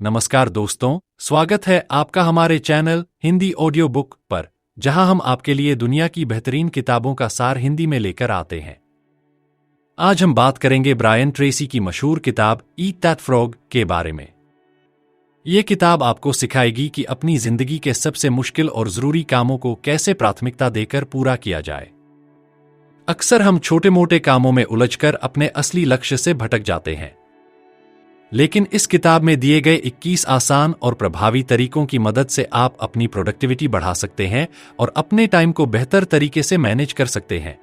नमस्कार दोस्तों, स्वागत है आपका हमारे चैनल हिंदी ऑडियो बुक पर, जहां हम आपके लिए दुनिया की बेहतरीन किताबों का सार हिंदी में लेकर आते हैं। आज हम बात करेंगे ब्रायन ट्रेसी की मशहूर किताब ईट दैट फ्रॉग के बारे में। ये किताब आपको सिखाएगी कि अपनी जिंदगी के सबसे मुश्किल और जरूरी कामों को कैसे प्राथमिकता देकर पूरा किया जाए। अक्सर हम छोटे मोटे कामों में उलझकर अपने असली लक्ष्य से भटक जाते हैं, लेकिन इस किताब में दिए गए 21 आसान और प्रभावी तरीकों की मदद से आप अपनी प्रोडक्टिविटी बढ़ा सकते हैं और अपने टाइम को बेहतर तरीके से मैनेज कर सकते हैं।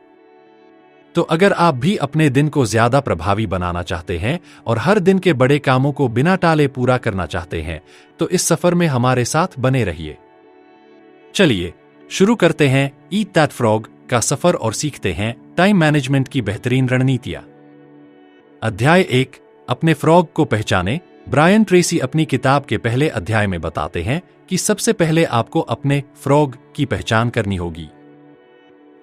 तो अगर आप भी अपने दिन को ज्यादा प्रभावी बनाना चाहते हैं और हर दिन के बड़े कामों को बिना टाले पूरा करना चाहते हैं, तो इस सफर में हमारे साथ बने रहिए। चलिए शुरू करते हैं ईट दैट फ्रॉग का सफर और सीखते हैं टाइम मैनेजमेंट की बेहतरीन रणनीतियां। अध्याय 1, अपने फ्रॉग को पहचाने। ब्रायन ट्रेसी अपनी किताब के पहले अध्याय में बताते हैं कि सबसे पहले आपको अपने फ्रॉग की पहचान करनी होगी।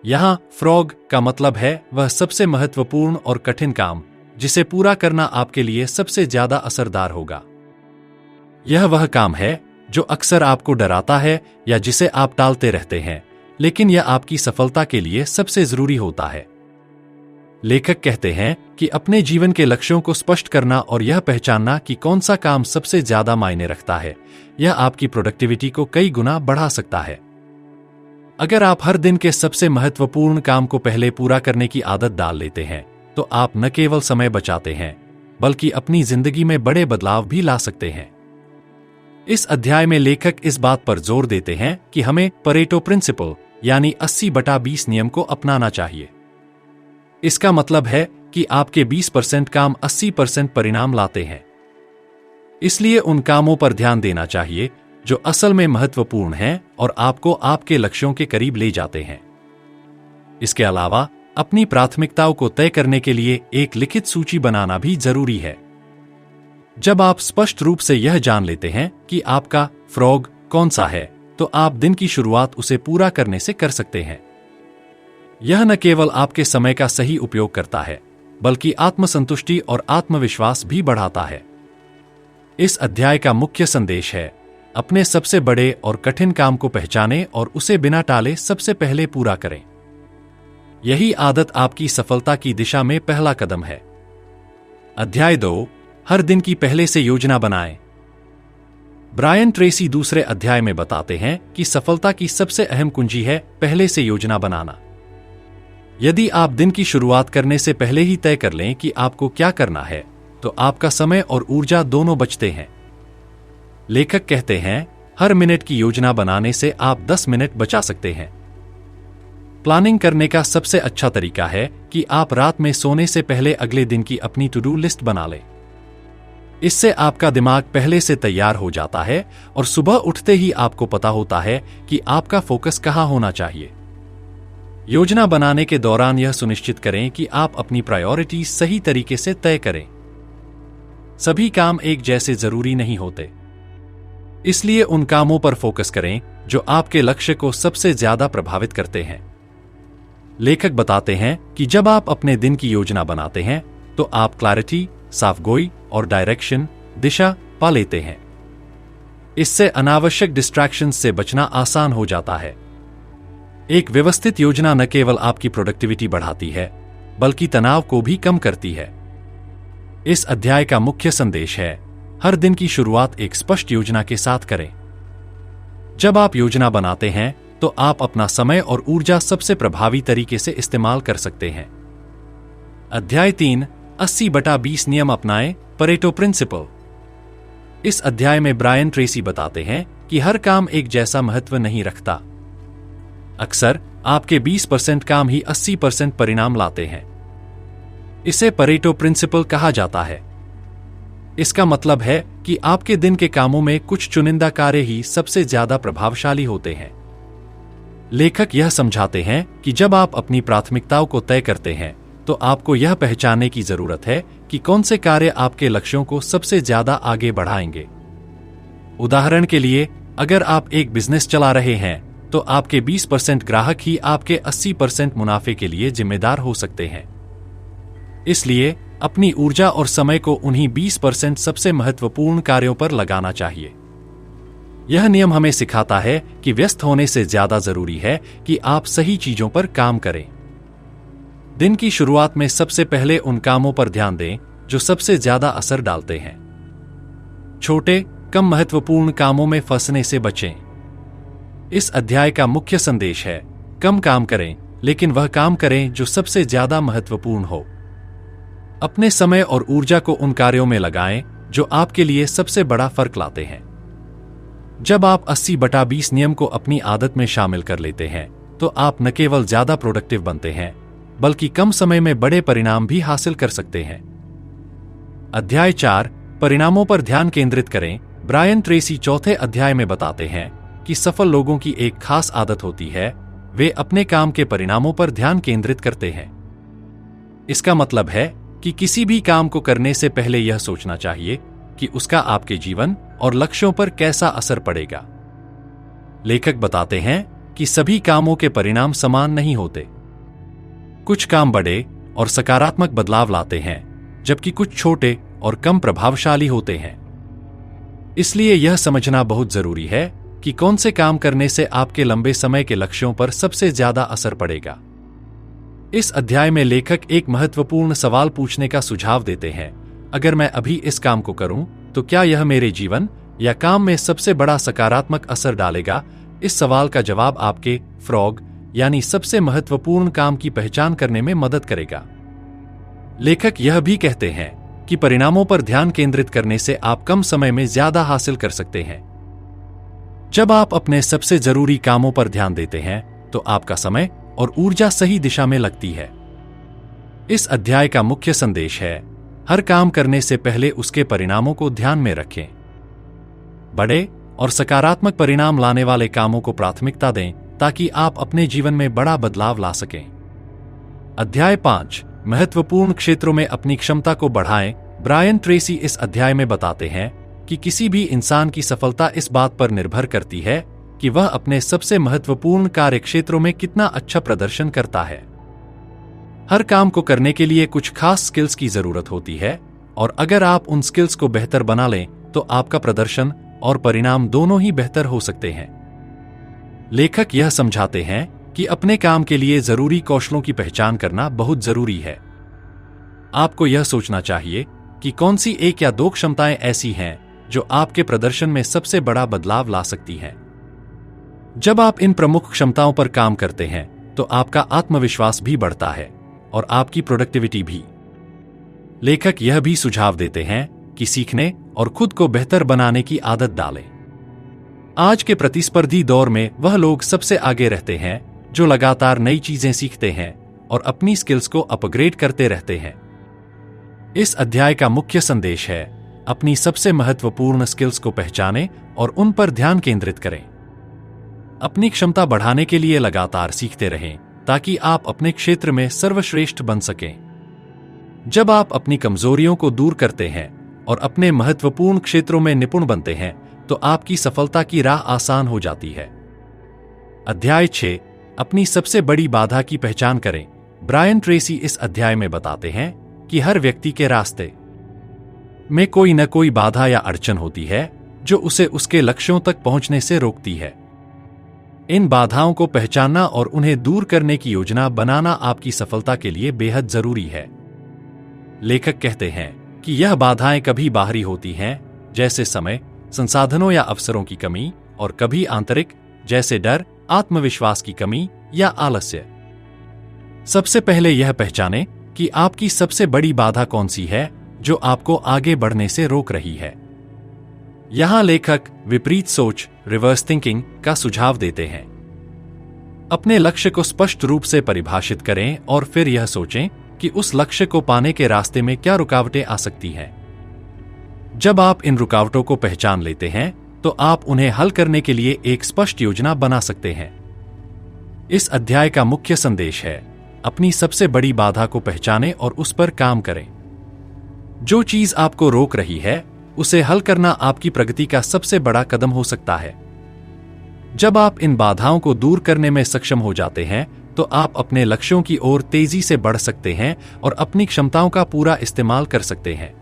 यहां फ्रॉग का मतलब है वह सबसे महत्वपूर्ण और कठिन काम जिसे पूरा करना आपके लिए सबसे ज्यादा असरदार होगा। यह वह काम है जो अक्सर आपको डराता है या जिसे आप टालते रहते हैं, लेकिन यह आपकी सफलता के लिए सबसे जरूरी होता है। लेखक कहते हैं कि अपने जीवन के लक्ष्यों को स्पष्ट करना और यह पहचानना कि कौन सा काम सबसे ज्यादा मायने रखता है, यह आपकी प्रोडक्टिविटी को कई गुना बढ़ा सकता है। अगर आप हर दिन के सबसे महत्वपूर्ण काम को पहले पूरा करने की आदत डाल लेते हैं, तो आप न केवल समय बचाते हैं, बल्कि अपनी जिंदगी में बड़े बदलाव भी ला सकते हैं। इस अध्याय में लेखक इस बात पर जोर देते हैं कि हमें परेटो प्रिंसिपल यानी 80/20 नियम को अपनाना चाहिए। इसका मतलब है कि आपके 20% काम 80% परिणाम लाते हैं। इसलिए उन कामों पर ध्यान देना चाहिए जो असल में महत्वपूर्ण हैं और आपको आपके लक्ष्यों के करीब ले जाते हैं। इसके अलावा अपनी प्राथमिकताओं को तय करने के लिए एक लिखित सूची बनाना भी जरूरी है। जब आप स्पष्ट रूप से यह जान लेते हैं कि आपका फ्रॉग कौन सा है, तो आप दिन की शुरुआत उसे पूरा करने से कर सकते हैं। यह न केवल आपके समय का सही उपयोग करता है, बल्कि आत्मसंतुष्टि और आत्मविश्वास भी बढ़ाता है। इस अध्याय का मुख्य संदेश है, अपने सबसे बड़े और कठिन काम को पहचानें और उसे बिना टाले सबसे पहले पूरा करें। यही आदत आपकी सफलता की दिशा में पहला कदम है। अध्याय 2, हर दिन की पहले से योजना बनाएं। ब्रायन ट्रेसी दूसरे अध्याय में बताते हैं कि सफलता की सबसे अहम कुंजी है पहले से योजना बनाना। यदि आप दिन की शुरुआत करने से पहले ही तय कर लें कि आपको क्या करना है, तो आपका समय और ऊर्जा दोनों बचते हैं। लेखक कहते हैं, हर मिनट की योजना बनाने से आप 10 मिनट बचा सकते हैं। प्लानिंग करने का सबसे अच्छा तरीका है कि आप रात में सोने से पहले अगले दिन की अपनी टू डू लिस्ट बना लें। इससे आपका दिमाग पहले से तैयार हो जाता है और सुबह उठते ही आपको पता होता है कि आपका फोकस कहां होना चाहिए। योजना बनाने के दौरान यह सुनिश्चित करें कि आप अपनी प्रायोरिटीज सही तरीके से तय करें। सभी काम एक जैसे जरूरी नहीं होते, इसलिए उन कामों पर फोकस करें जो आपके लक्ष्य को सबसे ज्यादा प्रभावित करते हैं। लेखक बताते हैं कि जब आप अपने दिन की योजना बनाते हैं, तो आप क्लैरिटी, साफगोई और डायरेक्शन, दिशा पा लेते हैं। इससे अनावश्यक डिस्ट्रैक्शंस से बचना आसान हो जाता है। एक व्यवस्थित योजना न केवल आपकी प्रोडक्टिविटी बढ़ाती है, बल्कि तनाव को भी कम करती है। इस अध्याय का मुख्य संदेश है, हर दिन की शुरुआत एक स्पष्ट योजना के साथ करें। जब आप योजना बनाते हैं, तो आप अपना समय और ऊर्जा सबसे प्रभावी तरीके से इस्तेमाल कर सकते हैं। अध्याय 3, 80/20 नियम अपनाएं, परेटो प्रिंसिपल। इस अध्याय में ब्रायन ट्रेसी बताते हैं कि हर काम एक जैसा महत्व नहीं रखता। अक्सर आपके 20% काम ही 80% परिणाम लाते हैं। इसे परेटो प्रिंसिपल कहा जाता है। इसका मतलब है कि आपके दिन के कामों में कुछ चुनिंदा कार्य ही सबसे ज्यादा प्रभावशाली होते हैं। लेखक यह समझाते हैं कि जब आप अपनी प्राथमिकताओं को तय करते हैं, तो आपको यह पहचानने की जरूरत है कि कौन से कार्य आपके लक्ष्यों को सबसे ज्यादा आगे बढ़ाएंगे। उदाहरण के लिए, अगर आप एक बिजनेस चला रहे हैं, तो आपके 20% ग्राहक ही आपके 80% मुनाफे के लिए जिम्मेदार हो सकते हैं। इसलिए अपनी ऊर्जा और समय को उन्हीं 20% सबसे महत्वपूर्ण कार्यों पर लगाना चाहिए। यह नियम हमें सिखाता है कि व्यस्त होने से ज्यादा जरूरी है कि आप सही चीजों पर काम करें। दिन की शुरुआत में सबसे पहले उन कामों पर ध्यान दें जो सबसे ज्यादा असर डालते हैं। छोटे, कम महत्वपूर्ण कामों में फंसने से बचें। इस अध्याय का मुख्य संदेश है, कम काम करें, लेकिन वह काम करें जो सबसे ज्यादा महत्वपूर्ण हो। अपने समय और ऊर्जा को उन कार्यों में लगाएं जो आपके लिए सबसे बड़ा फर्क लाते हैं। जब आप 80/20 नियम को अपनी आदत में शामिल कर लेते हैं, तो आप न केवल ज्यादा प्रोडक्टिव बनते हैं, बल्कि कम समय में बड़े परिणाम भी हासिल कर सकते हैं। अध्याय 4, परिणामों पर ध्यान केंद्रित करें। ब्रायन ट्रेसी चौथे अध्याय में बताते हैं कि सफल लोगों की एक खास आदत होती है, वे अपने काम के परिणामों पर ध्यान केंद्रित करते हैं। इसका मतलब है कि किसी भी काम को करने से पहले यह सोचना चाहिए कि उसका आपके जीवन और लक्ष्यों पर कैसा असर पड़ेगा। लेखक बताते हैं कि सभी कामों के परिणाम समान नहीं होते। कुछ काम बड़े और सकारात्मक बदलाव लाते हैं, जबकि कुछ छोटे और कम प्रभावशाली होते हैं। इसलिए यह समझना बहुत जरूरी है कि कौन से काम करने से आपके लंबे समय के लक्ष्यों पर सबसे ज्यादा असर पड़ेगा। इस अध्याय में लेखक एक महत्वपूर्ण सवाल पूछने का सुझाव देते हैं, अगर मैं अभी इस काम को करूं, तो क्या यह मेरे जीवन या काम में सबसे बड़ा सकारात्मक असर डालेगा? इस सवाल का जवाब आपके फ्रॉग यानी सबसे महत्वपूर्ण काम की पहचान करने में मदद करेगा। लेखक यह भी कहते हैं कि परिणामों पर ध्यान केंद्रित करने से आप कम समय में ज्यादा हासिल कर सकते हैं। जब आप अपने सबसे जरूरी कामों पर ध्यान देते हैं, तो आपका समय और ऊर्जा सही दिशा में लगती है। इस अध्याय का मुख्य संदेश है, हर काम करने से पहले उसके परिणामों को ध्यान में रखें। बड़े और सकारात्मक परिणाम लाने वाले कामों को प्राथमिकता दें ताकि आप अपने जीवन में बड़ा बदलाव ला सकें। अध्याय 5, महत्वपूर्ण क्षेत्रों में अपनी क्षमता को बढ़ाएं। ब्रायन ट्रेसी इस अध्याय में बताते हैं कि किसी भी इंसान की सफलता इस बात पर निर्भर करती है कि वह अपने सबसे महत्वपूर्ण कार्य क्षेत्रों में कितना अच्छा प्रदर्शन करता है। हर काम को करने के लिए कुछ खास स्किल्स की जरूरत होती है, और अगर आप उन स्किल्स को बेहतर बना लें, तो आपका प्रदर्शन और परिणाम दोनों ही बेहतर हो सकते हैं। लेखक यह समझाते हैं कि अपने काम के लिए जरूरी कौशलों की पहचान करना बहुत जरूरी है। आपको यह सोचना चाहिए कि कौन सी एक या दो क्षमताएं ऐसी हैं जो आपके प्रदर्शन में सबसे बड़ा बदलाव ला सकती हैं। जब आप इन प्रमुख क्षमताओं पर काम करते हैं, तो आपका आत्मविश्वास भी बढ़ता है और आपकी प्रोडक्टिविटी भी। लेखक यह भी सुझाव देते हैं कि सीखने और खुद को बेहतर बनाने की आदत डालें। आज के प्रतिस्पर्धी दौर में वह लोग सबसे आगे रहते हैं जो लगातार नई चीजें सीखते हैं और अपनी स्किल्स को अपग्रेड करते रहते हैं। इस अध्याय का मुख्य संदेश है, अपनी सबसे महत्वपूर्ण स्किल्स को पहचानें और उन पर ध्यान केंद्रित करें। अपनी क्षमता बढ़ाने के लिए लगातार सीखते रहें ताकि आप अपने क्षेत्र में सर्वश्रेष्ठ बन सकें। जब आप अपनी कमजोरियों को दूर करते हैं और अपने महत्वपूर्ण क्षेत्रों में निपुण बनते हैं, तो आपकी सफलता की राह आसान हो जाती है। अध्याय 6, अपनी सबसे बड़ी बाधा की पहचान करें। ब्रायन ट्रेसी इस अध्याय में बताते हैं कि हर व्यक्ति के रास्ते में कोई न कोई बाधा या अड़चन होती है जो उसे उसके लक्ष्यों तक पहुंचने से रोकती है। इन बाधाओं को पहचानना और उन्हें दूर करने की योजना बनाना आपकी सफलता के लिए बेहद जरूरी है। लेखक कहते हैं कि यह बाधाएं कभी बाहरी होती हैं, जैसे समय, संसाधनों या अवसरों की कमी, और कभी आंतरिक, जैसे डर, आत्मविश्वास की कमी या आलस्य। सबसे पहले यह पहचानें कि आपकी सबसे बड़ी बाधा कौन सी है जो आपको आगे बढ़ने से रोक रही है। यहां लेखक विपरीत सोच, रिवर्स थिंकिंग का सुझाव देते हैं। अपने लक्ष्य को स्पष्ट रूप से परिभाषित करें और फिर यह सोचें कि उस लक्ष्य को पाने के रास्ते में क्या रुकावटें आ सकती हैं। जब आप इन रुकावटों को पहचान लेते हैं, तो आप उन्हें हल करने के लिए एक स्पष्ट योजना बना सकते हैं। इस अध्याय का मुख्य संदेश है, अपनी सबसे बड़ी बाधा को पहचानें और उस पर काम करें। जो चीज आपको रोक रही है, उसे हल करना आपकी प्रगति का सबसे बड़ा कदम हो सकता है। जब आप इन बाधाओं को दूर करने में सक्षम हो जाते हैं, तो आप अपने लक्ष्यों की ओर तेजी से बढ़ सकते हैं और अपनी क्षमताओं का पूरा इस्तेमाल कर सकते हैं।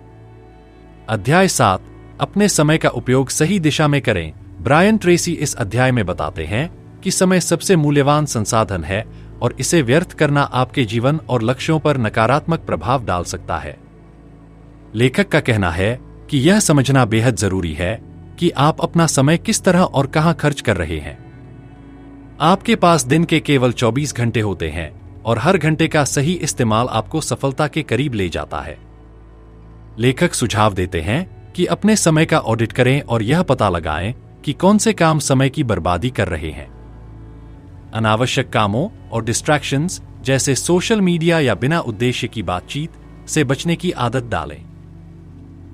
अध्याय 7, अपने समय का उपयोग सही दिशा में करें। ब्रायन ट्रेसी इस अध्याय में बताते हैं कि समय सबसे मूल्यवान संसाधन है और इसे व्यर्थ करना आपके जीवन और लक्ष्यों पर नकारात्मक प्रभाव डाल सकता है। लेखक का कहना है कि यह समझना बेहद जरूरी है कि आप अपना समय किस तरह और कहां खर्च कर रहे हैं। आपके पास दिन के केवल 24 घंटे होते हैं और हर घंटे का सही इस्तेमाल आपको सफलता के करीब ले जाता है। लेखक सुझाव देते हैं कि अपने समय का ऑडिट करें और यह पता लगाएं कि कौन से काम समय की बर्बादी कर रहे हैं। अनावश्यक कामों और डिस्ट्रैक्शंस जैसे सोशल मीडिया या बिना उद्देश्य की बातचीत से बचने की आदत डालें।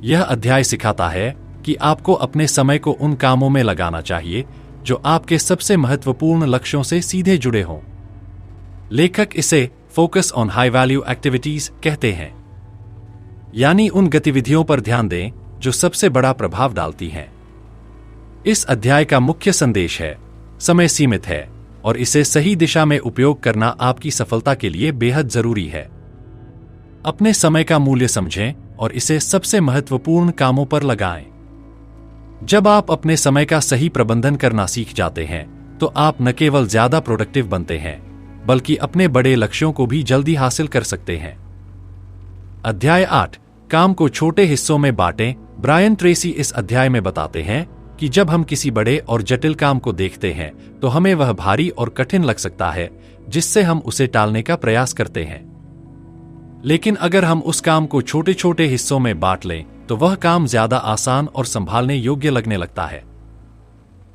यह अध्याय सिखाता है कि आपको अपने समय को उन कामों में लगाना चाहिए जो आपके सबसे महत्वपूर्ण लक्ष्यों से सीधे जुड़े हों। लेखक इसे focus on high value activities कहते हैं, यानी उन गतिविधियों पर ध्यान दें जो सबसे बड़ा प्रभाव डालती हैं। इस अध्याय का मुख्य संदेश है, समय सीमित है और इसे सही दिशा में उपयोग करना आपकी सफलता के लिए बेहद जरूरी है। अपने समय का मूल्य समझें और इसे सबसे महत्वपूर्ण कामों पर लगाएं। जब आप अपने समय का सही प्रबंधन करना सीख जाते हैं, तो आप न केवल ज्यादा प्रोडक्टिव बनते हैं, बल्कि अपने बड़े लक्ष्यों को भी जल्दी हासिल कर सकते हैं। अध्याय 8, काम को छोटे हिस्सों में बांटें। ब्रायन ट्रेसी इस अध्याय में बताते हैं कि जब हम किसी बड़े और जटिल काम को देखते हैं तो हमें वह भारी और कठिन लग सकता है, जिससे हम उसे टालने का प्रयास करते हैं। लेकिन अगर हम उस काम को छोटे छोटे हिस्सों में बांट लें तो वह काम ज्यादा आसान और संभालने योग्य लगने लगता है।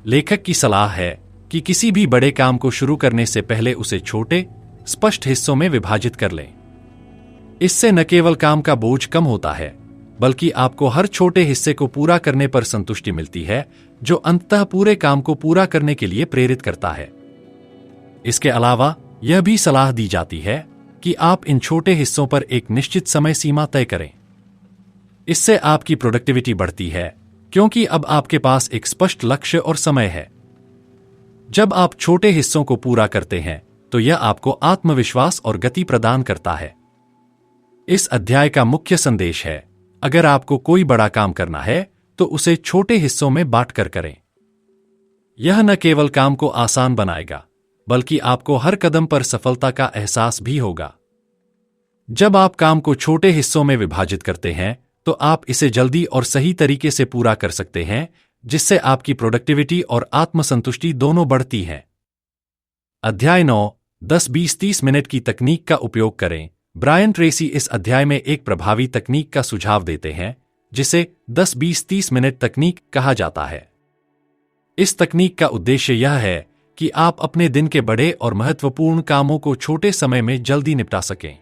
लेखक की सलाह है कि किसी भी बड़े काम को शुरू करने से पहले उसे छोटे, स्पष्ट हिस्सों में विभाजित कर लें। इससे न केवल काम का बोझ कम होता है, बल्कि आपको हर छोटे हिस्से को पूरा करने पर संतुष्टि मिलती है, जो अंततः पूरे काम को पूरा करने के लिए प्रेरित करता है। इसके अलावा यह भी सलाह दी जाती है कि आप इन छोटे हिस्सों पर एक निश्चित समय सीमा तय करें। इससे आपकी प्रोडक्टिविटी बढ़ती है, क्योंकि अब आपके पास एक स्पष्ट लक्ष्य और समय है। जब आप छोटे हिस्सों को पूरा करते हैं, तो यह आपको आत्मविश्वास और गति प्रदान करता है। इस अध्याय का मुख्य संदेश है, अगर आपको कोई बड़ा काम करना है तो उसे छोटे हिस्सों में बांटकर करें। यह न केवल काम को आसान बनाएगा, बल्कि आपको हर कदम पर सफलता का एहसास भी होगा। जब आप काम को छोटे हिस्सों में विभाजित करते हैं, तो आप इसे जल्दी और सही तरीके से पूरा कर सकते हैं, जिससे आपकी प्रोडक्टिविटी और आत्मसंतुष्टि दोनों बढ़ती है। अध्याय 9, 10-20-30 मिनट की तकनीक का उपयोग करें। ब्रायन ट्रेसी इस अध्याय में एक प्रभावी तकनीक का सुझाव देते हैं, जिसे 10-20-30 मिनट तकनीक कहा जाता है। इस तकनीक का उद्देश्य यह है कि आप अपने दिन के बड़े और महत्वपूर्ण कामों को छोटे समय में जल्दी निपटा सकें।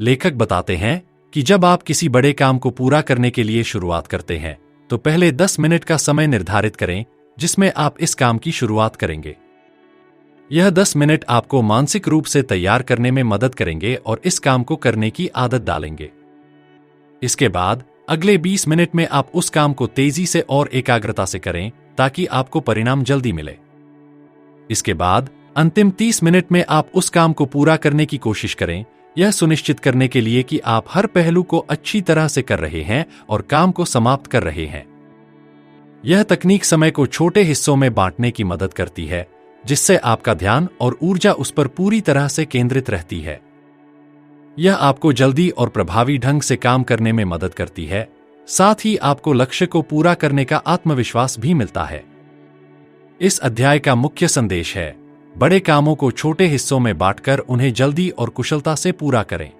लेखक बताते हैं कि जब आप किसी बड़े काम को पूरा करने के लिए शुरुआत करते हैं, तो पहले 10 मिनट का समय निर्धारित करें जिसमें आप इस काम की शुरुआत करेंगे। यह 10 मिनट आपको मानसिक रूप से तैयार करने में मदद करेंगे और इस काम को करने की आदत डालेंगे। इसके बाद अगले 20 मिनट में आप उस काम को तेजी से और एकाग्रता से करें, ताकि आपको परिणाम जल्दी मिले। इसके बाद अंतिम 30 मिनट में आप उस काम को पूरा करने की कोशिश करें, यह सुनिश्चित करने के लिए कि आप हर पहलू को अच्छी तरह से कर रहे हैं और काम को समाप्त कर रहे हैं। यह तकनीक समय को छोटे हिस्सों में बांटने की मदद करती है, जिससे आपका ध्यान और ऊर्जा उस पर पूरी तरह से केंद्रित रहती है। यह आपको जल्दी और प्रभावी ढंग से काम करने में मदद करती है, साथ ही आपको लक्ष्य को पूरा करने का आत्मविश्वास भी मिलता है। इस अध्याय का मुख्य संदेश है, बड़े कामों को छोटे हिस्सों में बांटकर उन्हें जल्दी और कुशलता से पूरा करें।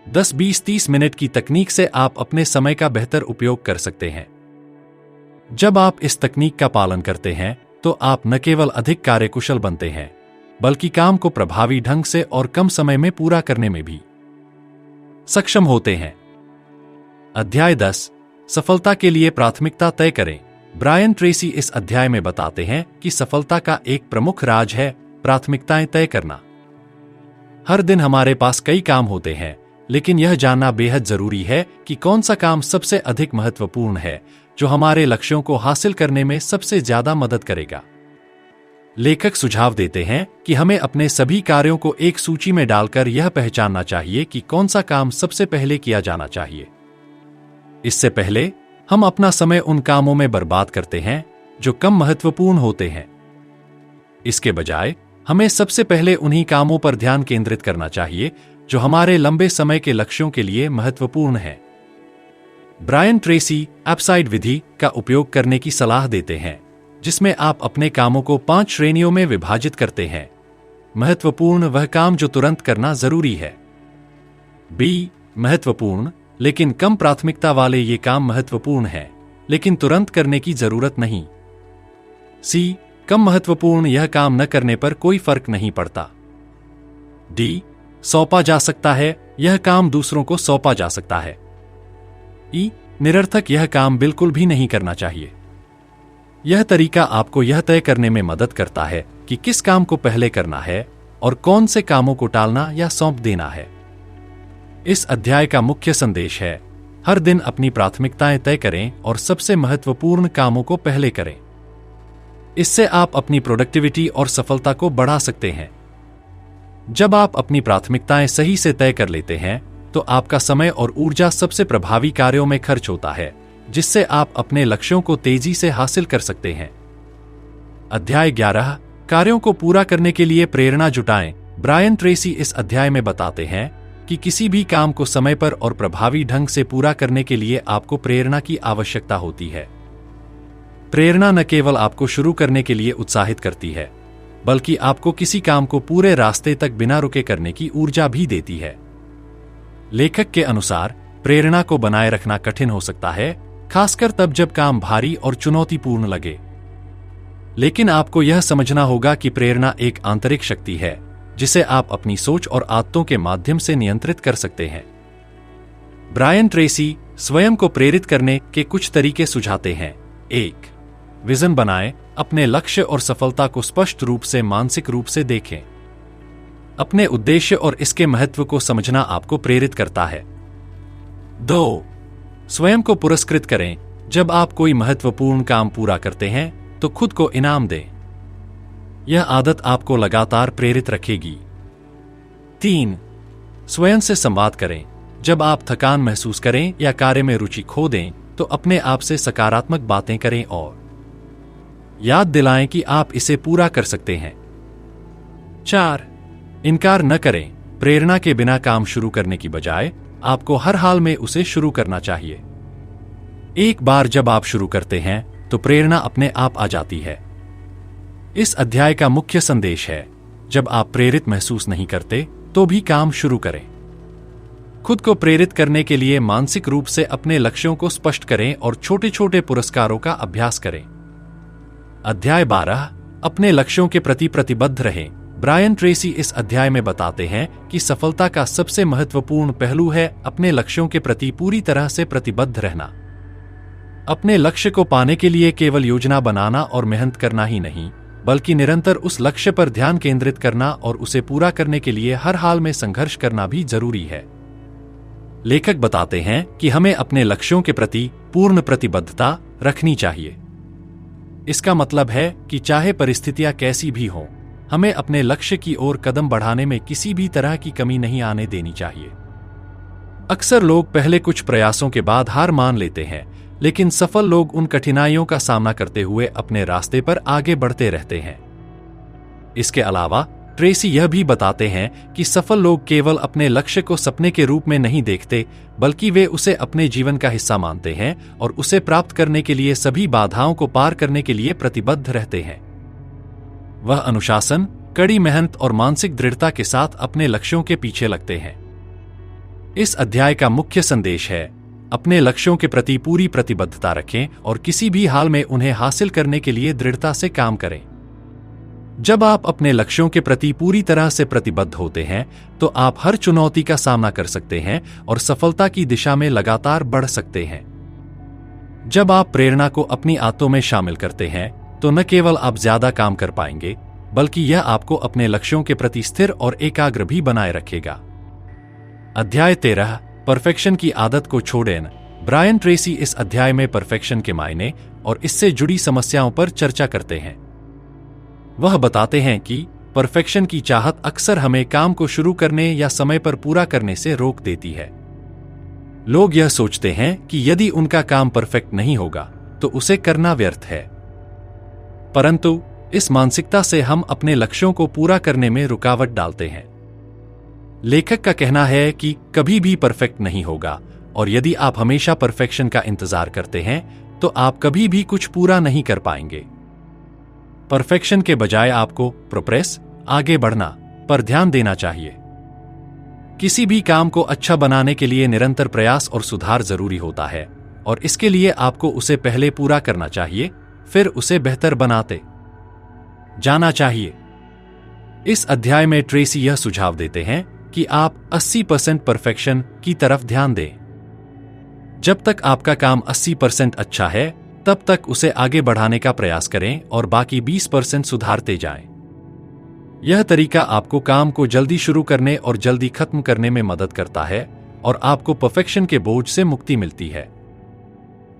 10-20-30 मिनट की तकनीक से आप अपने समय का बेहतर उपयोग कर सकते हैं। जब आप इस तकनीक का पालन करते हैं, तो आप न केवल अधिक कार्यकुशल बनते हैं, बल्कि काम को प्रभावी ढंग से और कम समय में पूरा करने में भी सक्षम होते हैं। अध्याय 10, सफलता के लिए प्राथमिकता तय करें। ब्रायन ट्रेसी इस अध्याय में बताते हैं कि सफलता का एक प्रमुख राज है प्राथमिकताएं तय करना। हर दिन हमारे पास कई काम होते हैं, लेकिन यह जानना बेहद जरूरी है कि कौन सा काम सबसे अधिक महत्वपूर्ण है, जो हमारे लक्ष्यों को हासिल करने में सबसे ज्यादा मदद करेगा। लेखक सुझाव देते हैं कि हमें अपने सभी कार्यों को एक सूची में डालकर यह पहचानना चाहिए कि कौन सा काम सबसे पहले किया जाना चाहिए। इससे पहले हम अपना समय उन कामों में बर्बाद करते हैं जो कम महत्वपूर्ण होते हैं। इसके बजाय हमें सबसे पहले उन्हीं कामों पर ध्यान केंद्रित करना चाहिए जो हमारे लंबे समय के लक्ष्यों के लिए महत्वपूर्ण हैं। ब्रायन ट्रेसी अपसाइड विधि का उपयोग करने की सलाह देते हैं, जिसमें आप अपने कामों को 5 श्रेणियों में विभाजित करते हैं। महत्वपूर्ण वह काम जो तुरंत करना जरूरी है। बी, महत्वपूर्ण लेकिन कम प्राथमिकता वाले ये काम महत्वपूर्ण हैं, लेकिन तुरंत करने की जरूरत नहीं। सी, कम महत्वपूर्ण, यह काम न करने पर कोई फर्क नहीं पड़ता। डी, सौंपा जा सकता है, यह काम दूसरों को सौंपा जा सकता है। ई, निरर्थक, यह काम बिल्कुल भी नहीं करना चाहिए। यह तरीका आपको यह तय करने में मदद करता है कि किस काम को पहले करना है और कौन से कामों को टालना या सौंप देना है। इस अध्याय का मुख्य संदेश है, हर दिन अपनी प्राथमिकताएं तय करें और सबसे महत्वपूर्ण कामों को पहले करें। इससे आप अपनी प्रोडक्टिविटी और सफलता को बढ़ा सकते हैं। जब आप अपनी प्राथमिकताएं सही से तय कर लेते हैं, तो आपका समय और ऊर्जा सबसे प्रभावी कार्यों में खर्च होता है, जिससे आप अपने लक्ष्यों को तेजी से हासिल कर सकते हैं। अध्याय 11, कार्यों को पूरा करने के लिए प्रेरणा जुटाएं। ब्रायन ट्रेसी इस अध्याय में बताते हैं कि किसी भी काम को समय पर और प्रभावी ढंग से पूरा करने के लिए आपको प्रेरणा की आवश्यकता होती है। प्रेरणा न केवल आपको शुरू करने के लिए उत्साहित करती है, बल्कि आपको किसी काम को पूरे रास्ते तक बिना रुके करने की ऊर्जा भी देती है। लेखक के अनुसार प्रेरणा को बनाए रखना कठिन हो सकता है, खासकर तब जब काम भारी और चुनौतीपूर्ण लगे। लेकिन आपको यह समझना होगा कि प्रेरणा एक आंतरिक शक्ति है, जिसे आप अपनी सोच और आदतों के माध्यम से नियंत्रित कर सकते हैं। ब्रायन ट्रेसी स्वयं को प्रेरित करने के कुछ तरीके सुझाते हैं। 1, विजन बनाएं। अपने लक्ष्य और सफलता को स्पष्ट रूप से मानसिक रूप से देखें। अपने उद्देश्य और इसके महत्व को समझना आपको प्रेरित करता है। 2, स्वयं को पुरस्कृत करें। जब आप कोई महत्वपूर्ण काम पूरा करते हैं, तो खुद को इनाम दें। यह आदत आपको लगातार प्रेरित रखेगी। 3, स्वयं से संवाद करें। जब आप थकान महसूस करें या कार्य में रुचि खो दें, तो अपने आप से सकारात्मक बातें करें और याद दिलाएं कि आप इसे पूरा कर सकते हैं। 4, इनकार न करें। प्रेरणा के बिना काम शुरू करने की बजाय आपको हर हाल में उसे शुरू करना चाहिए। एक बार जब आप शुरू करते हैं, तो प्रेरणा अपने आप आ जाती है। इस अध्याय का मुख्य संदेश है, जब आप प्रेरित महसूस नहीं करते, तो भी काम शुरू करें। खुद को प्रेरित करने के लिए मानसिक रूप से अपने लक्ष्यों को स्पष्ट करें और छोटे छोटे पुरस्कारों का अभ्यास करें। अध्याय 12, अपने लक्ष्यों के प्रति प्रतिबद्ध रहें। ब्रायन ट्रेसी इस अध्याय में बताते हैं कि सफलता का सबसे महत्वपूर्ण पहलू है अपने लक्ष्यों के प्रति पूरी तरह से प्रतिबद्ध रहना। अपने लक्ष्य को पाने के लिए केवल योजना बनाना और मेहनत करना ही नहीं, बल्कि निरंतर उस लक्ष्य पर ध्यान केंद्रित करना और उसे पूरा करने के लिए हर हाल में संघर्ष करना भी जरूरी है। लेखक बताते हैं कि हमें अपने लक्ष्यों के प्रति पूर्ण प्रतिबद्धता रखनी चाहिए। इसका मतलब है कि चाहे परिस्थितियां कैसी भी हों, हमें अपने लक्ष्य की ओर कदम बढ़ाने में किसी भी तरह की कमी नहीं आने देनी चाहिए। अक्सर लोग पहले कुछ प्रयासों के बाद हार मान लेते हैं, लेकिन सफल लोग उन कठिनाइयों का सामना करते हुए अपने रास्ते पर आगे बढ़ते रहते हैं। इसके अलावा ट्रेसी यह भी बताते हैं कि सफल लोग केवल अपने लक्ष्य को सपने के रूप में नहीं देखते, बल्कि वे उसे अपने जीवन का हिस्सा मानते हैं और उसे प्राप्त करने के लिए सभी बाधाओं को पार करने के लिए प्रतिबद्ध रहते हैं। वह अनुशासन, कड़ी मेहनत और मानसिक दृढ़ता के साथ अपने लक्ष्यों के पीछे लगते हैं। इस अध्याय का मुख्य संदेश है, अपने लक्ष्यों के प्रति पूरी प्रतिबद्धता रखें और किसी भी हाल में उन्हें हासिल करने के लिए दृढ़ता से काम करें। जब आप अपने लक्ष्यों के प्रति पूरी तरह से प्रतिबद्ध होते हैं, तो आप हर चुनौती का सामना कर सकते हैं और सफलता की दिशा में लगातार बढ़ सकते हैं। जब आप प्रेरणा को अपनी आदतों में शामिल करते हैं, तो न केवल आप ज्यादा काम कर पाएंगे, बल्कि यह आपको अपने लक्ष्यों के प्रति स्थिर और एकाग्र भी बनाए रखेगा। अध्याय 13, परफेक्शन की आदत को छोड़ें। ब्रायन ट्रेसी इस अध्याय में परफेक्शन के मायने और इससे जुड़ी समस्याओं पर चर्चा करते हैं। वह बताते हैं कि परफेक्शन की चाहत अक्सर हमें काम को शुरू करने या समय पर पूरा करने से रोक देती है। लोग यह सोचते हैं कि यदि उनका काम परफेक्ट नहीं होगा तो उसे करना व्यर्थ है। परंतु इस मानसिकता से हम अपने लक्ष्यों को पूरा करने में रुकावट डालते हैं। लेखक का कहना है कि कभी भी परफेक्ट नहीं होगा, और यदि आप हमेशा परफेक्शन का इंतजार करते हैं तो आप कभी भी कुछ पूरा नहीं कर पाएंगे। परफेक्शन के बजाय आपको प्रोग्रेस, आगे बढ़ना, पर ध्यान देना चाहिए। किसी भी काम को अच्छा बनाने के लिए निरंतर प्रयास और सुधार जरूरी होता है, और इसके लिए आपको उसे पहले पूरा करना चाहिए, फिर उसे बेहतर बनाते जाना चाहिए। इस अध्याय में ट्रेसी यह सुझाव देते हैं कि आप 80% परफेक्शन की तरफ ध्यान दें। जब तक आपका काम 80% अच्छा है, तब तक उसे आगे बढ़ाने का प्रयास करें और बाकी 20% सुधारते जाएं। यह तरीका आपको काम को जल्दी शुरू करने और जल्दी खत्म करने में मदद करता है, और आपको परफेक्शन के बोझ से मुक्ति मिलती है।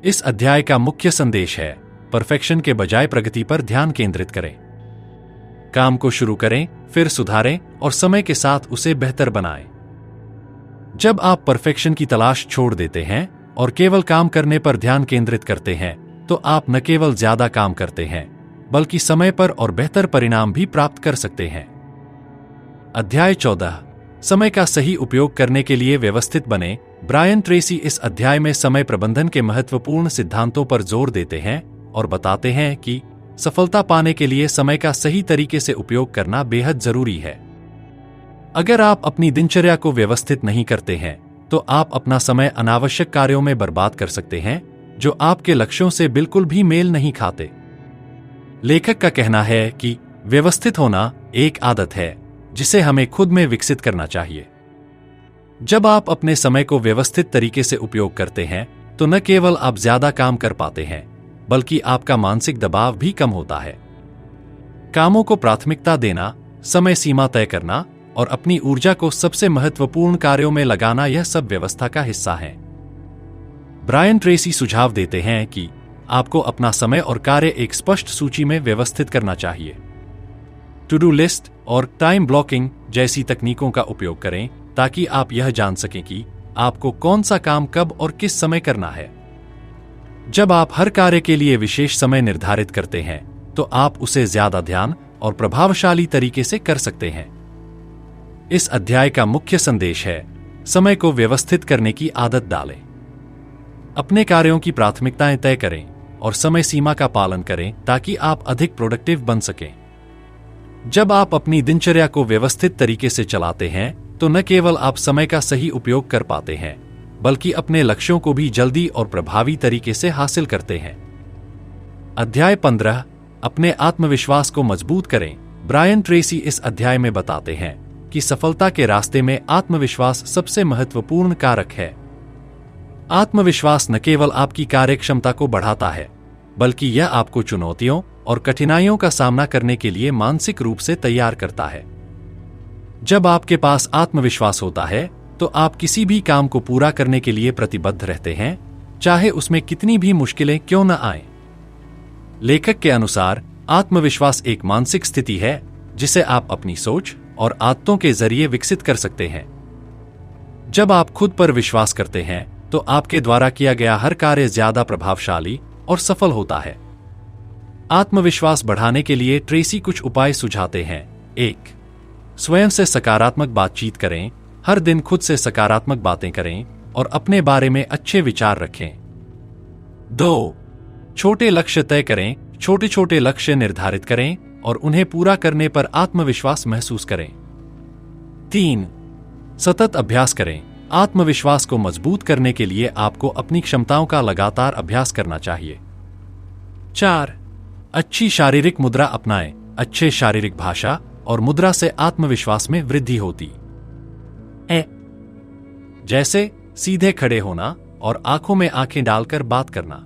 इस अध्याय का मुख्य संदेश है, परफेक्शन के बजाय प्रगति पर ध्यान केंद्रित करें। काम को शुरू करें, फिर सुधारें और समय के साथ उसे बेहतर बनाएं। जब आप परफेक्शन की तलाश छोड़ देते हैं और केवल काम करने पर ध्यान केंद्रित करते हैं, तो आप न केवल ज्यादा काम करते हैं, बल्कि समय पर और बेहतर परिणाम भी प्राप्त कर सकते हैं। अध्याय 14, समय का सही उपयोग करने के लिए व्यवस्थित बने। ब्रायन ट्रेसी इस अध्याय में समय प्रबंधन के महत्वपूर्ण सिद्धांतों पर जोर देते हैं और बताते हैं कि सफलता पाने के लिए समय का सही तरीके से उपयोग करना बेहद जरूरी है। अगर आप अपनी दिनचर्या को व्यवस्थित नहीं करते हैं, तो आप अपना समय अनावश्यक कार्यों में बर्बाद कर सकते हैं, जो आपके लक्ष्यों से बिल्कुल भी मेल नहीं खाते। लेखक का कहना है कि व्यवस्थित होना एक आदत है जिसे हमें खुद में विकसित करना चाहिए। जब आप अपने समय को व्यवस्थित तरीके से उपयोग करते हैं, तो न केवल आप ज्यादा काम कर पाते हैं, बल्कि आपका मानसिक दबाव भी कम होता है। कामों को प्राथमिकता देना, समय सीमा तय करना और अपनी ऊर्जा को सबसे महत्वपूर्ण कार्यों में लगाना, यह सब व्यवस्था का हिस्सा है। ब्रायन ट्रेसी सुझाव देते हैं कि आपको अपना समय और कार्य एक स्पष्ट सूची में व्यवस्थित करना चाहिए। टू डू लिस्ट और टाइम ब्लॉकिंग जैसी तकनीकों का उपयोग करें, ताकि आप यह जान सकें कि आपको कौन सा काम कब और किस समय करना है। जब आप हर कार्य के लिए विशेष समय निर्धारित करते हैं, तो आप उसे ज्यादा ध्यान और प्रभावशाली तरीके से कर सकते हैं। इस अध्याय का मुख्य संदेश है, समय को व्यवस्थित करने की आदत डालें। अपने कार्यों की प्राथमिकताएं तय करें और समय सीमा का पालन करें, ताकि आप अधिक प्रोडक्टिव बन सकें। जब आप अपनी दिनचर्या को व्यवस्थित तरीके से चलाते हैं, तो न केवल आप समय का सही उपयोग कर पाते हैं, बल्कि अपने लक्ष्यों को भी जल्दी और प्रभावी तरीके से हासिल करते हैं। अध्याय 15, अपने आत्मविश्वास को मजबूत करें। ब्रायन ट्रेसी इस अध्याय में बताते हैं कि सफलता के रास्ते में आत्मविश्वास सबसे महत्वपूर्ण कारक है। आत्मविश्वास न केवल आपकी कार्यक्षमता को बढ़ाता है, बल्कि यह आपको चुनौतियों और कठिनाइयों का सामना करने के लिए मानसिक रूप से तैयार करता है। जब आपके पास आत्मविश्वास होता है, तो आप किसी भी काम को पूरा करने के लिए प्रतिबद्ध रहते हैं, चाहे उसमें कितनी भी मुश्किलें क्यों न आए। लेखक के अनुसार आत्मविश्वास एक मानसिक स्थिति है जिसे आप अपनी सोच और आदतों के जरिए विकसित कर सकते हैं। जब आप खुद पर विश्वास करते हैं, तो आपके द्वारा किया गया हर कार्य ज्यादा प्रभावशाली और सफल होता है। आत्मविश्वास बढ़ाने के लिए ट्रेसी कुछ उपाय सुझाते हैं। 1. स्वयं से सकारात्मक बातचीत करें। हर दिन खुद से सकारात्मक बातें करें और अपने बारे में अच्छे विचार रखें। 2. छोटे लक्ष्य तय करें। छोटे छोटे लक्ष्य निर्धारित करें और उन्हें पूरा करने पर आत्मविश्वास महसूस करें। 3. सतत अभ्यास करें। आत्मविश्वास को मजबूत करने के लिए आपको अपनी क्षमताओं का लगातार अभ्यास करना चाहिए। 4. अच्छी शारीरिक मुद्रा अपनाएं। अच्छे शारीरिक भाषा और मुद्रा से आत्मविश्वास में वृद्धि होती है, जैसे सीधे खड़े होना और आंखों में आंखें डालकर बात करना।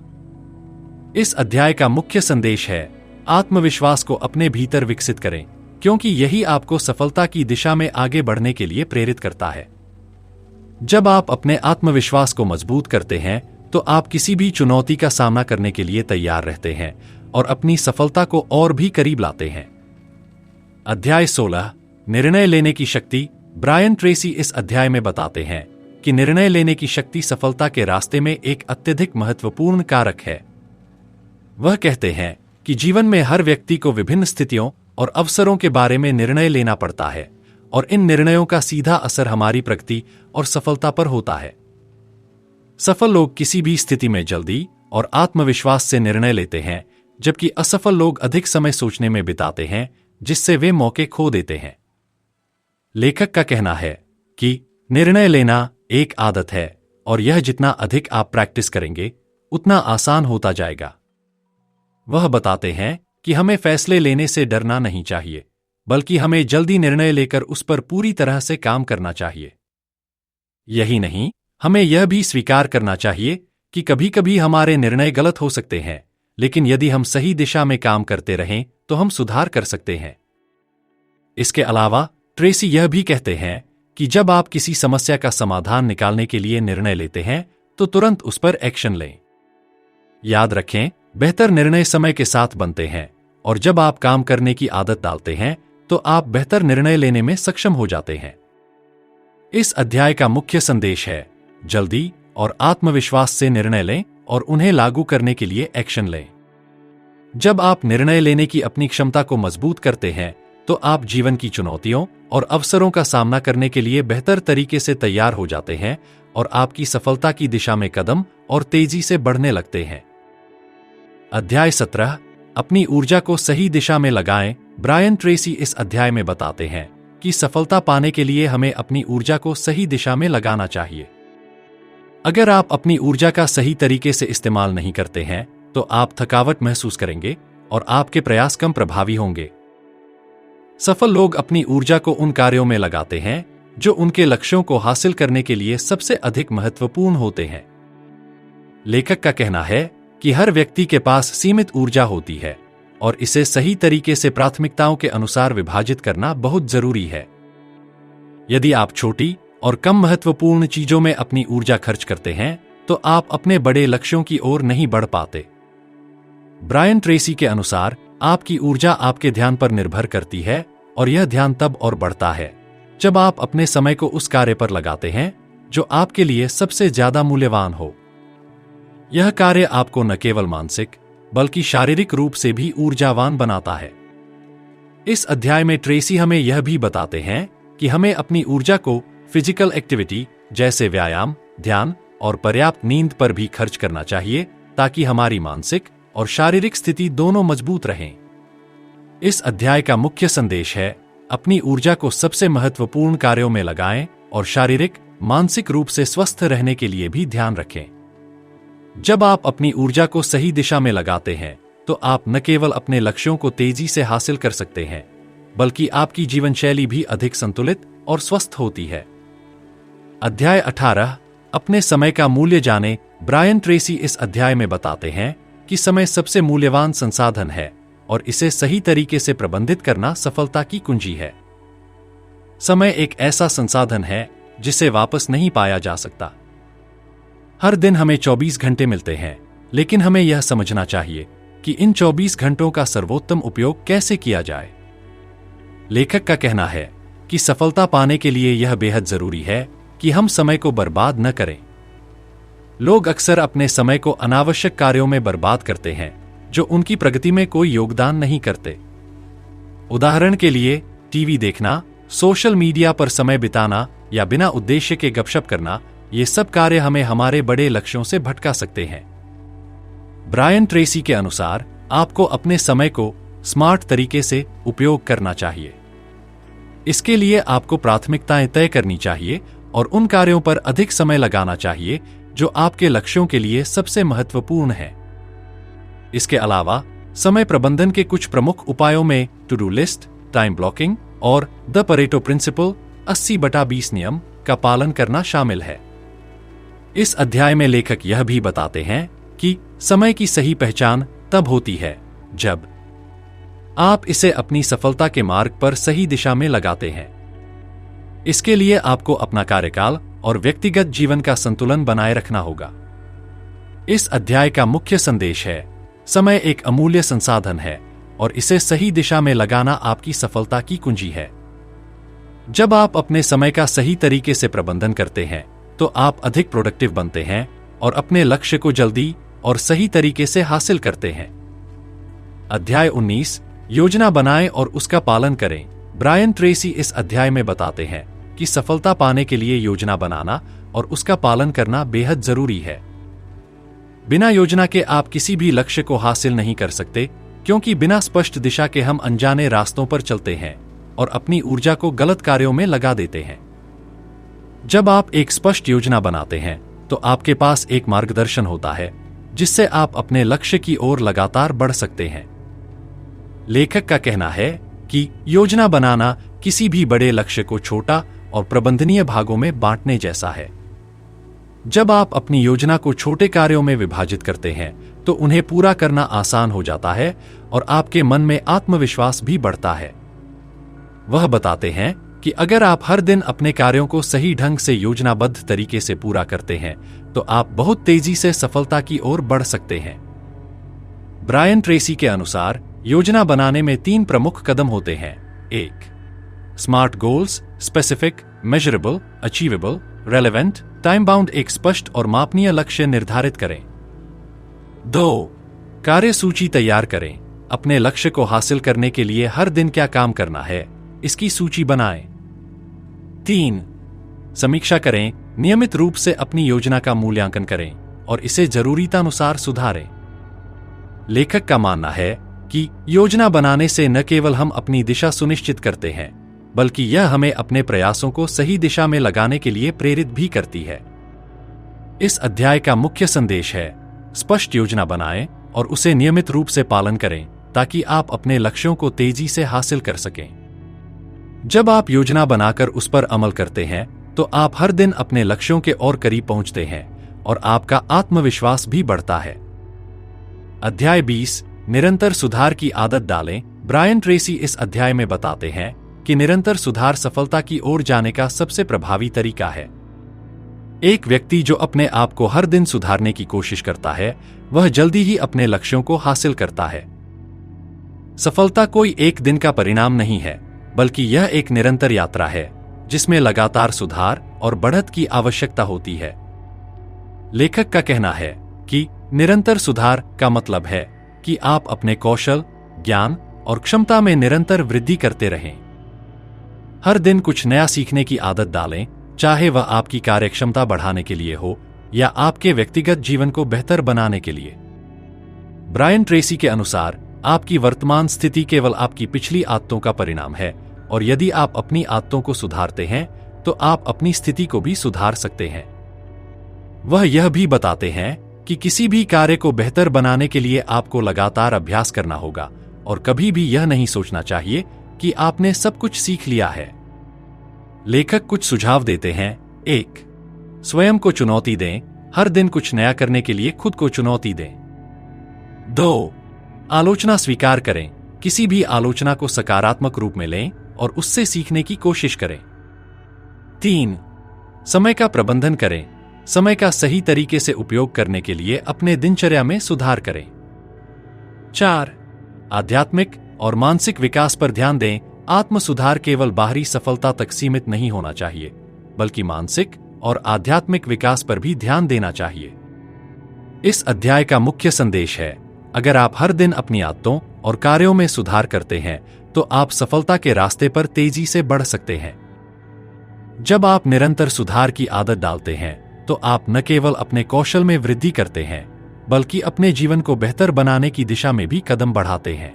इस अध्याय का मुख्य संदेश है, आत्मविश्वास को अपने भीतर विकसित करें, क्योंकि यही आपको सफलता की दिशा में आगे बढ़ने के लिए प्रेरित करता है। जब आप अपने आत्मविश्वास को मजबूत करते हैं, तो आप किसी भी चुनौती का सामना करने के लिए तैयार रहते हैं और अपनी सफलता को और भी करीब लाते हैं। अध्याय 16 निर्णय लेने की शक्ति। ब्रायन ट्रेसी इस अध्याय में बताते हैं कि निर्णय लेने की शक्ति सफलता के रास्ते में एक अत्यधिक महत्वपूर्ण कारक है। वह कहते हैं कि जीवन में हर व्यक्ति को विभिन्न स्थितियों और अवसरों के बारे में निर्णय लेना पड़ता है और इन निर्णयों का सीधा असर हमारी प्रगति और सफलता पर होता है। सफल लोग किसी भी स्थिति में जल्दी और आत्मविश्वास से निर्णय लेते हैं, जबकि असफल लोग अधिक समय सोचने में बिताते हैं, जिससे वे मौके खो देते हैं। लेखक का कहना है कि निर्णय लेना एक आदत है और यह जितना अधिक आप प्रैक्टिस करेंगे उतना आसान होता जाएगा। वह बताते हैं कि हमें फैसले लेने से डरना नहीं चाहिए, बल्कि हमें जल्दी निर्णय लेकर उस पर पूरी तरह से काम करना चाहिए। यही नहीं, हमें यह भी स्वीकार करना चाहिए कि कभी-कभी हमारे निर्णय गलत हो सकते हैं, लेकिन यदि हम सही दिशा में काम करते रहें तो हम सुधार कर सकते हैं। इसके अलावा ट्रेसी यह भी कहते हैं कि जब आप किसी समस्या का समाधान निकालने के लिए निर्णय लेते हैं तो तुरंत उस पर एक्शन लें। याद रखें, बेहतर निर्णय समय के साथ बनते हैं और जब आप काम करने की आदत डालते हैं तो आप बेहतर निर्णय लेने में सक्षम हो जाते हैं। इस अध्याय का मुख्य संदेश है, जल्दी और आत्मविश्वास से निर्णय लें और उन्हें लागू करने के लिए एक्शन लें। जब आप निर्णय लेने की अपनी क्षमता को मजबूत करते हैं तो आप जीवन की चुनौतियों और अवसरों का सामना करने के लिए बेहतर तरीके से तैयार हो जाते हैं और आपकी सफलता की दिशा में कदम और तेजी से बढ़ने लगते हैं। अध्याय 17 अपनी ऊर्जा को सही दिशा में लगाएं। ब्रायन ट्रेसी इस अध्याय में बताते हैं कि सफलता पाने के लिए हमें अपनी ऊर्जा को सही दिशा में लगाना चाहिए। अगर आप अपनी ऊर्जा का सही तरीके से इस्तेमाल नहीं करते हैं तो आप थकावट महसूस करेंगे और आपके प्रयास कम प्रभावी होंगे। सफल लोग अपनी ऊर्जा को उन कार्यों में लगाते हैं जो उनके लक्ष्यों को हासिल करने के लिए सबसे अधिक महत्वपूर्ण होते हैं। लेखक का कहना है कि हर व्यक्ति के पास सीमित ऊर्जा होती है और इसे सही तरीके से प्राथमिकताओं के अनुसार विभाजित करना बहुत जरूरी है। यदि आप छोटी और कम महत्वपूर्ण चीजों में अपनी ऊर्जा खर्च करते हैं तो आप अपने बड़े लक्ष्यों की ओर नहीं बढ़ पाते। ब्रायन ट्रेसी के अनुसार आपकी ऊर्जा आपके ध्यान पर निर्भर करती है और यह ध्यान तब और बढ़ता है जब आप अपने समय को उस कार्य पर लगाते हैं जो आपके लिए सबसे ज्यादा मूल्यवान हो। यह कार्य आपको न केवल मानसिक बल्कि शारीरिक रूप से भी ऊर्जावान बनाता है। इस अध्याय में ट्रेसी हमें यह भी बताते हैं कि हमें अपनी ऊर्जा को फिजिकल एक्टिविटी जैसे व्यायाम, ध्यान और पर्याप्त नींद पर भी खर्च करना चाहिए ताकि हमारी मानसिक और शारीरिक स्थिति दोनों मजबूत रहें। इस अध्याय का मुख्य संदेश है, अपनी ऊर्जा को सबसे महत्वपूर्ण कार्यों में लगाएं और शारीरिक, मानसिक रूप से स्वस्थ रहने के लिए भी ध्यान रखें। जब आप अपनी ऊर्जा को सही दिशा में लगाते हैं तो आप न केवल अपने लक्ष्यों को तेजी से हासिल कर सकते हैं, बल्कि आपकी जीवन शैली भी अधिक संतुलित और स्वस्थ होती है। अध्याय 18 अपने समय का मूल्य जानें। ब्रायन ट्रेसी इस अध्याय में बताते हैं कि समय सबसे मूल्यवान संसाधन है और इसे सही तरीके से प्रबंधित करना सफलता की कुंजी है। समय एक ऐसा संसाधन है जिसे वापस नहीं पाया जा सकता। हर दिन हमें 24 घंटे मिलते हैं, लेकिन हमें यह समझना चाहिए कि इन 24 घंटों का सर्वोत्तम उपयोग कैसे किया जाए। लेखक का कहना है कि सफलता पाने के लिए यह बेहद जरूरी है कि हम समय को बर्बाद न करें। लोग अक्सर अपने समय को अनावश्यक कार्यों में बर्बाद करते हैं जो उनकी प्रगति में कोई योगदान नहीं करते। उदाहरण के लिए टीवी देखना, सोशल मीडिया पर समय बिताना या बिना उद्देश्य के गपशप करना, ये सब कार्य हमें हमारे बड़े लक्ष्यों से भटका सकते हैं। ब्रायन ट्रेसी के अनुसार आपको अपने समय को स्मार्ट तरीके से उपयोग करना चाहिए। इसके लिए आपको प्राथमिकताएं तय करनी चाहिए और उन कार्यों पर अधिक समय लगाना चाहिए जो आपके लक्ष्यों के लिए सबसे महत्वपूर्ण है। इसके अलावा समय प्रबंधन के कुछ प्रमुख उपायों में to do list, time blocking और द परेटो प्रिंसिपल 80/20 नियम का पालन करना शामिल है। इस अध्याय में लेखक यह भी बताते हैं कि समय की सही पहचान तब होती है जब आप इसे अपनी सफलता के मार्ग पर सही दिशा में लगाते हैं। इसके लिए आपको अपना कार्यकाल और व्यक्तिगत जीवन का संतुलन बनाए रखना होगा। इस अध्याय का मुख्य संदेश है, समय एक अमूल्य संसाधन है और इसे सही दिशा में लगाना आपकी सफलता की कुंजी है। जब आप अपने समय का सही तरीके से प्रबंधन करते हैं तो आप अधिक प्रोडक्टिव बनते हैं और अपने लक्ष्य को जल्दी और सही तरीके से हासिल करते हैं। अध्याय 19, योजना बनाएं और उसका पालन करें। ब्रायन ट्रेसी इस अध्याय में बताते हैं कि सफलता पाने के लिए योजना बनाना और उसका पालन करना बेहद जरूरी है। बिना योजना के आप किसी भी लक्ष्य को हासिल नहीं कर सकते, क्योंकि बिना स्पष्ट दिशा के हम अनजाने रास्तों पर चलते हैं और अपनी ऊर्जा को गलत कार्यों में लगा देते हैं। जब आप एक स्पष्ट योजना बनाते हैं तो आपके पास एक मार्गदर्शन होता है जिससे आप अपने लक्ष्य की ओर लगातार बढ़ सकते हैं। लेखक का कहना है कि योजना बनाना किसी भी बड़े लक्ष्य को छोटा और प्रबंधनीय भागों में बांटने जैसा है। जब आप अपनी योजना को छोटे कार्यों में विभाजित करते हैं तो उन्हें पूरा करना आसान हो जाता है और आपके मन में आत्मविश्वास भी बढ़ता है। वह बताते हैं कि अगर आप हर दिन अपने कार्यों को सही ढंग से योजनाबद्ध तरीके से पूरा करते हैं तो आप बहुत तेजी से सफलता की ओर बढ़ सकते हैं। ब्रायन ट्रेसी के अनुसार योजना बनाने में 3 प्रमुख कदम होते हैं। 1. Smart goals, specific, measurable, achievable, relevant, time bound. एक स्पष्ट और मापनीय लक्ष्य निर्धारित करें। 2. कार्य सूची तैयार करें। अपने लक्ष्य को हासिल करने के लिए हर दिन क्या काम करना है, इसकी सूची बनाएं। 3. समीक्षा करें। नियमित रूप से अपनी योजना का मूल्यांकन करें और इसे जरूरतानुसार सुधारें। लेखक का मानना है कि योजना बनाने से न केवल हम अपनी दिशा सुनिश्चित करते हैं, बल्कि यह हमें अपने प्रयासों को सही दिशा में लगाने के लिए प्रेरित भी करती है। इस अध्याय का मुख्य संदेश है, स्पष्ट योजना बनाएं और उसे नियमित रूप से पालन करें ताकि आप अपने लक्ष्यों को तेजी से हासिल कर सकें। जब आप योजना बनाकर उस पर अमल करते हैं तो आप हर दिन अपने लक्ष्यों के और करीब पहुंचते हैं और आपका आत्मविश्वास भी बढ़ता है। अध्याय 20, निरंतर सुधार की आदत डालें। ब्रायन ट्रेसी इस अध्याय में बताते हैं कि निरंतर सुधार सफलता की ओर जाने का सबसे प्रभावी तरीका है। एक व्यक्ति जो अपने आप को हर दिन सुधारने की कोशिश करता है, वह जल्दी ही अपने लक्ष्यों को हासिल करता है। सफलता कोई एक दिन का परिणाम नहीं है, बल्कि यह एक निरंतर यात्रा है जिसमें लगातार सुधार और बढ़त की आवश्यकता होती है। लेखक का कहना है कि निरंतर सुधार का मतलब है कि आप अपने कौशल, ज्ञान और क्षमता में निरंतर वृद्धि करते रहें। हर दिन कुछ नया सीखने की आदत डालें, चाहे वह आपकी कार्यक्षमता बढ़ाने के लिए हो या आपके व्यक्तिगत जीवन को बेहतर बनाने के लिए। ब्रायन ट्रेसी के अनुसार आपकी वर्तमान स्थिति केवल आपकी पिछली आदतों का परिणाम है, और यदि आप अपनी आदतों को सुधारते हैं तो आप अपनी स्थिति को भी सुधार सकते हैं। वह यह भी बताते हैं कि किसी भी कार्य को बेहतर बनाने के लिए आपको लगातार अभ्यास करना होगा और कभी भी यह नहीं सोचना चाहिए कि आपने सब कुछ सीख लिया है। लेखक कुछ सुझाव देते हैं। 1. स्वयं को चुनौती दें। हर दिन कुछ नया करने के लिए खुद को चुनौती दें। 2. आलोचना स्वीकार करें। किसी भी आलोचना को सकारात्मक रूप में लें और उससे सीखने की कोशिश करें। 3. समय का प्रबंधन करें। समय का सही तरीके से उपयोग करने के लिए अपने दिनचर्या में सुधार करें। 4. आध्यात्मिक और मानसिक विकास पर ध्यान दें। आत्म सुधार केवल बाहरी सफलता तक सीमित नहीं होना चाहिए, बल्कि मानसिक और आध्यात्मिक विकास पर भी ध्यान देना चाहिए। इस अध्याय का मुख्य संदेश है, अगर आप हर दिन अपनी आदतों और कार्यों में सुधार करते हैं तो आप सफलता के रास्ते पर तेजी से बढ़ सकते हैं। जब आप निरंतर सुधार की आदत डालते हैं तो आप न केवल अपने कौशल में वृद्धि करते हैं, बल्कि अपने जीवन को बेहतर बनाने की दिशा में भी कदम बढ़ाते हैं।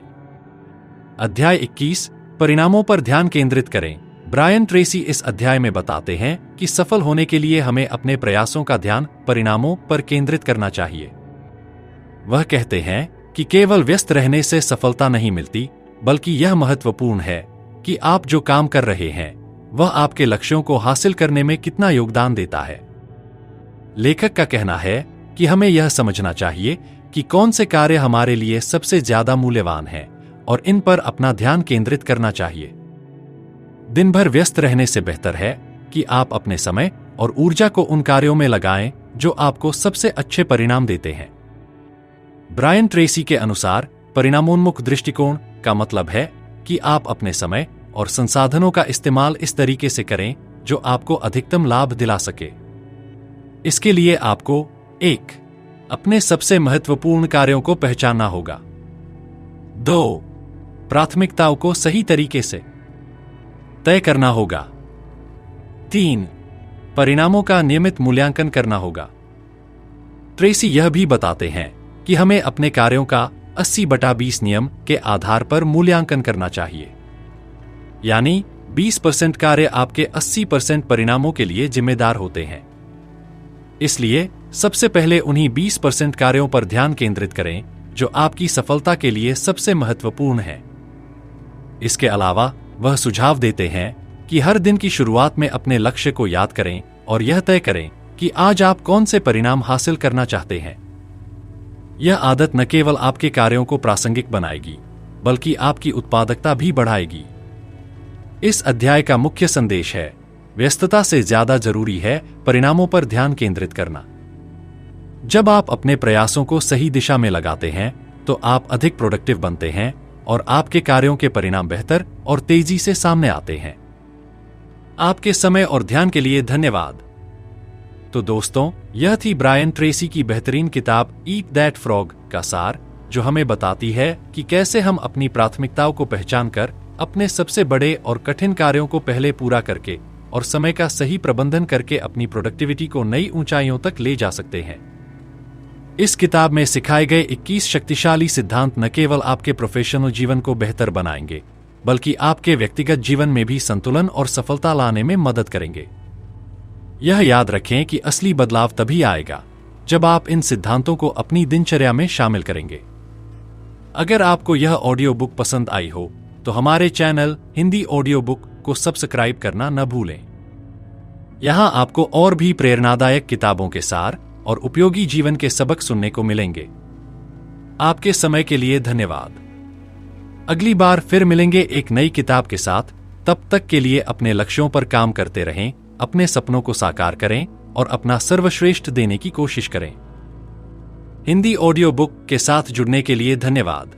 अध्याय 21, परिणामों पर ध्यान केंद्रित करें। ब्रायन ट्रेसी इस अध्याय में बताते हैं कि सफल होने के लिए हमें अपने प्रयासों का ध्यान परिणामों पर केंद्रित करना चाहिए। वह कहते हैं कि केवल व्यस्त रहने से सफलता नहीं मिलती, बल्कि यह महत्वपूर्ण है कि आप जो काम कर रहे हैं वह आपके लक्ष्यों को हासिल करने में कितना योगदान देता है। लेखक का कहना है कि हमें यह समझना चाहिए कि कौन से कार्य हमारे लिए सबसे ज्यादा मूल्यवान हैं और इन पर अपना ध्यान केंद्रित करना चाहिए। दिन भर व्यस्त रहने से बेहतर है कि आप अपने समय और ऊर्जा को उन कार्यों में लगाएं जो आपको सबसे अच्छे परिणाम देते हैं। ब्रायन ट्रेसी के अनुसार परिणामोन्मुख दृष्टिकोण का मतलब है कि आप अपने समय और संसाधनों का इस्तेमाल इस तरीके से करें जो आपको अधिकतम लाभ दिला सके। इसके लिए आपको 1. अपने सबसे महत्वपूर्ण कार्यों को पहचानना होगा। 2. प्राथमिकताओं को सही तरीके से तय करना होगा। 3. परिणामों का नियमित मूल्यांकन करना होगा। ट्रेसी यह भी बताते हैं कि हमें अपने कार्यों का 80/20 नियम के आधार पर मूल्यांकन करना चाहिए, यानी 20% कार्य आपके 80% परिणामों के लिए जिम्मेदार होते हैं। इसलिए सबसे पहले उन्हीं 20% कार्यों पर ध्यान केंद्रित करें जो आपकी सफलता के लिए सबसे महत्वपूर्ण है। इसके अलावा वह सुझाव देते हैं कि हर दिन की शुरुआत में अपने लक्ष्य को याद करें और यह तय करें कि आज आप कौन से परिणाम हासिल करना चाहते हैं। यह आदत न केवल आपके कार्यों को प्रासंगिक बनाएगी, बल्कि आपकी उत्पादकता भी बढ़ाएगी। इस अध्याय का मुख्य संदेश है, व्यस्तता से ज्यादा जरूरी है परिणामों पर ध्यान केंद्रित करना। जब आप अपने प्रयासों को सही दिशा में लगाते हैं, तो आप अधिक प्रोडक्टिव बनते हैं और आपके कार्यों के परिणाम बेहतर और तेजी से सामने आते हैं। आपके समय और ध्यान के लिए धन्यवाद। तो दोस्तों, यह थी ब्रायन ट्रेसी की बेहतरीन किताब ईट दैट फ्रॉग का सार, जो हमें बताती है कि कैसे हम अपनी प्राथमिकताओं को पहचान कर अपने सबसे बड़े और कठिन कार्यों को पहले पूरा करके और समय का सही प्रबंधन करके अपनी प्रोडक्टिविटी को नई ऊंचाइयों तक ले जा सकते हैं। इस किताब में सिखाए गए 21 शक्तिशाली सिद्धांत न केवल आपके प्रोफेशनल जीवन को बेहतर बनाएंगे, बल्कि आपके व्यक्तिगत जीवन में भी संतुलन और सफलता लाने में मदद करेंगे। यह याद रखें कि असली बदलाव तभी आएगा जब आप इन सिद्धांतों को अपनी दिनचर्या में शामिल करेंगे। अगर आपको यह ऑडियो बुक पसंद आई हो तो हमारे चैनल हिंदी ऑडियो बुक को सब्सक्राइब करना न भूलें। यहां आपको और भी प्रेरणादायक किताबों के सार और उपयोगी जीवन के सबक सुनने को मिलेंगे। आपके समय के लिए धन्यवाद। अगली बार फिर मिलेंगे एक नई किताब के साथ। तब तक के लिए अपने लक्ष्यों पर काम करते रहें, अपने सपनों को साकार करें और अपना सर्वश्रेष्ठ देने की कोशिश करें। हिंदी ऑडियो बुक के साथ जुड़ने के लिए धन्यवाद।